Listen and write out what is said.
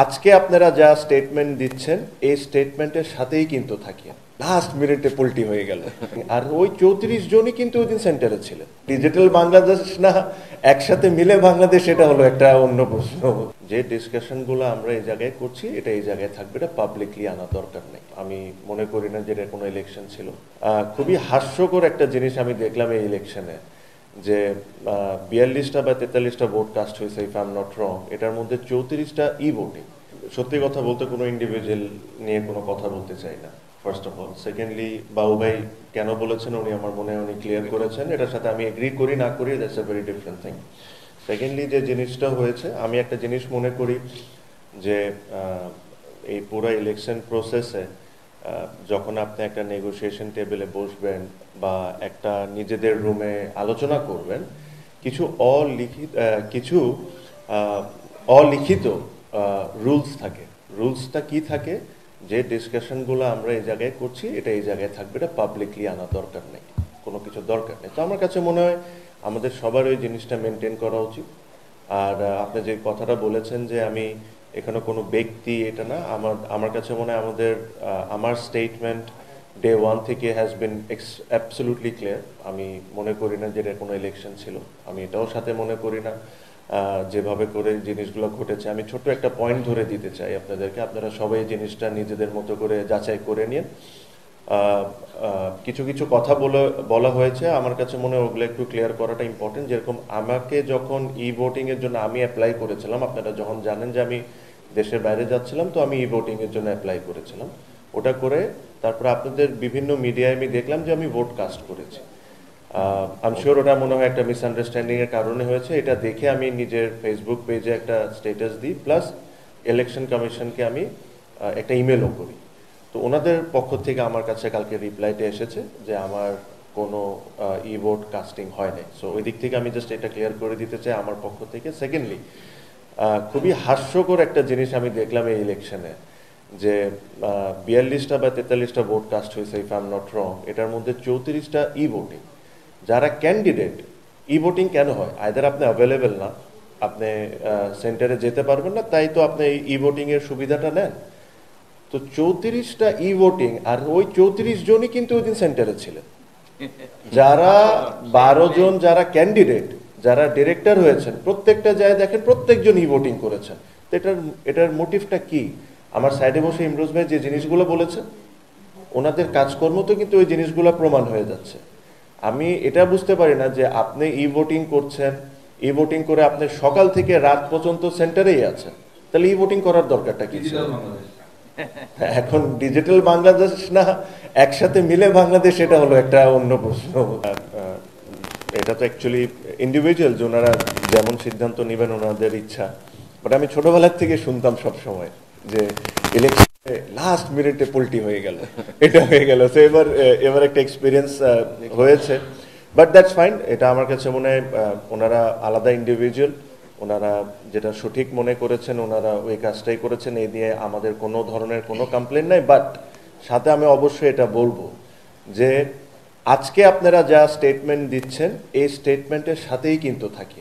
আজকে আপনারা যা স্টেটমেন্ট দিচ্ছেন এই স্টেটমেন্টের সাথেই কিন্তু থাকি লাস্ট মিনিটে পল্টি হয়ে গেল। আর ওই 34 জনই কিন্তু ওই দিন সেন্টারে ছিলেন। ডিজিটাল বাংলাদেশ না একসাথে মিলে বাংলাদেশ, এটা হলো একটা অন্য প্রশ্ন। যে ডিসকাশন গুলো আমরা এই জায়গায় করছি এটা এই জায়গায় থাকবে, এটা পাবলিকলি আনা দরকার নেই। আমি মনে করি না যে এটা কোনো ইলেকশন ছিল। খুবই হাস্যকর একটা জিনিস আমি দেখলাম এই ইলেকশনে, যে 42টা বা 43টা ভোট কাস্ট হয়েছে, if I am not wrong. এটার মধ্যে 34টা ই ভোটিং। সত্যি কথা বলতে কোনো ইন্ডিভিজুয়াল নিয়ে কোনো কথা বলতে চাই না, ফার্স্ট অফ অল। সেকেন্ডলি, বাবু ভাই কেন বলেছেন উনি আমার মনে হয় উনি ক্লিয়ার করেছেন, এটার সাথে আমি এগ্রি করি না করি, that's a very different thing. Secondly যে জিনিসটা হয়েছে, আমি একটা জিনিস মনে করি যে এই পুরো ইলেকশন প্রসেসে যখন আপনি একটা নেগোসিয়েশন টেবিলে বসবেন বা একটা নিজেদের রুমে আলোচনা করবেন, কিছু অলিখিত রুলস থাকে। রুলসটা কি থাকে? যে ডিসকাশনগুলো আমরা এই জায়গায় করছি এটা এই জায়গায় থাকবে, এটা পাবলিকলি আনা দরকার নেই, কোনো কিছু দরকার নেই। তো আমার কাছে মনে হয় আমাদের সবার ওই জিনিসটা মেনটেন করা উচিত। আর আপনি যে কথাটা বলেছেন যে আমি এখানে কোনো ব্যক্তি, এটা না। আমার কাছে মনে হয় আমার স্টেটমেন্ট ডে ওয়ান থেকে হ্যাজ বিন অ্যাবসলিউটলি ক্লিয়ার। আমি মনে করি না যে এটা কোনো ইলেকশন ছিল। আমি এটাও সাথে মনে করি না যেভাবে করে জিনিসগুলো ঘটেছে। আমি ছোট্ট একটা পয়েন্ট ধরে দিতে চাই আপনাদেরকে, আপনারা সবাই জিনিসটা নিজেদের মতো করে যাচাই করে নিন। কিছু কিছু কথা বলা হয়েছে, আমার কাছে মনে হয় ওগুলো একটু ক্লিয়ার করাটা ইম্পর্টেন্ট। যেরকম আমাকে যখন ই ভোটিং এর জন্য আমি অ্যাপ্লাই করেছিলাম, আপনারা যখন জানেন যে আমি দেশের বাইরে যাচ্ছিলাম, তো আমি ই ভোটিং এর জন্য অ্যাপ্লাই করেছিলাম। ওটা করে তারপরে আপনাদের বিভিন্ন মিডিয়ায় আমি দেখলাম যে আমি ভোট কাস্ট করেছি। আই এম শিওর ওটা মনে হয় একটা মিসআন্ডারস্ট্যান্ডিং এর কারণে হয়েছে। এটা দেখে আমি নিজের ফেসবুক পেজে একটা স্ট্যাটাস দিই, প্লাস ইলেকশন কমিশনকে আমি একটা ইমেলও করি। তো ওনাদের পক্ষ থেকে আমার কাছে কালকে রিপ্লাইটা এসেছে যে আমার কোনো ই ভোট কাস্টিং হয় নাই। সো ওই দিক থেকে আমি জাস্ট এটা ক্লিয়ার করে দিতে চাই আমার পক্ষ থেকে। সেকেন্ডলি, খুবই হাস্যকর একটা জিনিস আমি দেখলাম এই ইলেকশনে, যে 42টা বা 43টা ভোট কাস্ট হয়েছে, if I am not wrong. এটার মধ্যে 34টা ই ভোটিং। যারা ক্যান্ডিডেট, ই ভোটিং কেন হয়? আইদার আপনি অ্যাভেলেবেল না, আপনি সেন্টারে যেতে পারবেন না, তাই তো আপনি ই ভোটিং এর সুবিধাটা নেন। তো 34টা ই ভোটিং, আর ওই 34 জনই কিন্তু ওই দিন সেন্টারে ছিলেন। যারা 12 জন যারা ক্যান্ডিডেট, যারা ডিরেক্টর হয়েছেন, প্রত্যেকটা যায় দেখেন প্রত্যেকজন ই ভোটিং করেছেন। তো এটার মোটিভটা কি? আমার সাইডে বসে ইমরোজ ভাই যে জিনিসগুলো বলেছেন, ওনাদের কাজকর্ম তো কিন্তু ওই জিনিসগুলো প্রমাণ হয়ে যাচ্ছে। আমি এটা বুঝতে পারি না যে আপনি ই ভোটিং করছেন, ই ভোটিং করে আপনি সকাল থেকে রাত পর্যন্ত সেন্টারেই আছেন, তাহলে ই ভোটিং করার দরকারটা কি ছিল? এখন ডিজিটাল বাংলাদেশ না একসাথে মিলে বাংলাদেশ, এটা হলো একটা অন্য প্রশ্ন। এটা তো অ্যাকচুয়ালি ইন্ডিভিজুয়াল, যে ওনারা যেমন সিদ্ধান্ত নেবেন ওনাদের ইচ্ছা। বাট আমি ছোটবেলার থেকে শুনতাম সব সময় যে ইলেকশনে লাস্ট মিনিটে পল্টি হয়ে গেল, এটা হয়ে গেল। তো এবার একটা এক্সপিরিয়েন্স হয়েছে, বাট দ্যাটস ফাইন। এটা আমার কাছে মনে হয় ওনারা আলাদা ইন্ডিভিজুয়াল, ওনারা যেটা সঠিক মনে করেছেন ওনারা ওই কাজটাই করেছেন। এই দিয়ে আমাদের কোনো ধরনের কোনো কমপ্লেন নাই। বাট সাথে আমি অবশ্যই এটা বলবো যে আজকে আপনারা যা স্টেটমেন্ট দিচ্ছেন এই স্টেটমেন্টের সাথেই কিন্তু থাকি।